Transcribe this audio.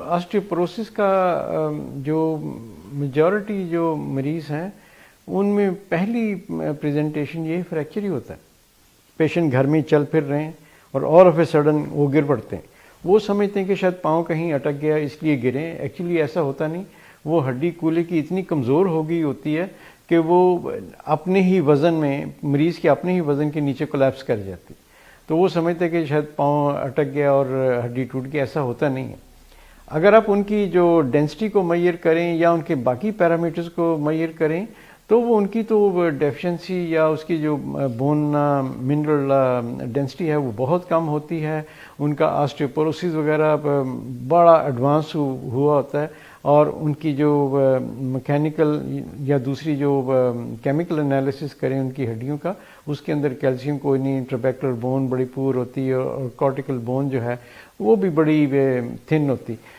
Osteoporosis का जो majority जो मरीज़ हैं उनमें पहली प्रेजेंटेशन ये फ्रैक्चर ही होता है। पेशेंट घर में चल फिर रहे हैं और ऑल ऑफ ए सडन वो गिर पड़ते हैं। वो समझते हैं कि शायद पाँव कहीं अटक गया इसलिए गिरे। एक्चुअली ऐसा होता नहीं, वो हड्डी कूल्हे की इतनी कमज़ोर हो गई होती है कि वो अपने ही वज़न में, मरीज़ के अपने ही वज़न के नीचे कोलैप्स कर जाती। तो वो समझते हैं कि शायद पाँव अटक गया और हड्डी टूट गई। ऐसा होता नहीं है। अगर आप उनकी जो डेंसिटी को मेजर करें या उनके बाकी पैरामीटर्स को मेजर करें तो वो उनकी तो डेफिशिएंसी या उसकी जो बोन मिनरल डेंसिटी है वो बहुत कम होती है। उनका ऑस्टियोपोरोसिस वगैरह बड़ा एडवांस हुआ होता है और उनकी जो मैकेनिकल या दूसरी जो केमिकल एनालिसिस करें उनकी हड्डियों का, उसके अंदर कैल्शियम कोई नहीं, इंट्राबैक्युलर बोन बड़ी पुअर होती है और कॉर्टिकल बोन जो है वो भी बड़ी थिन होती।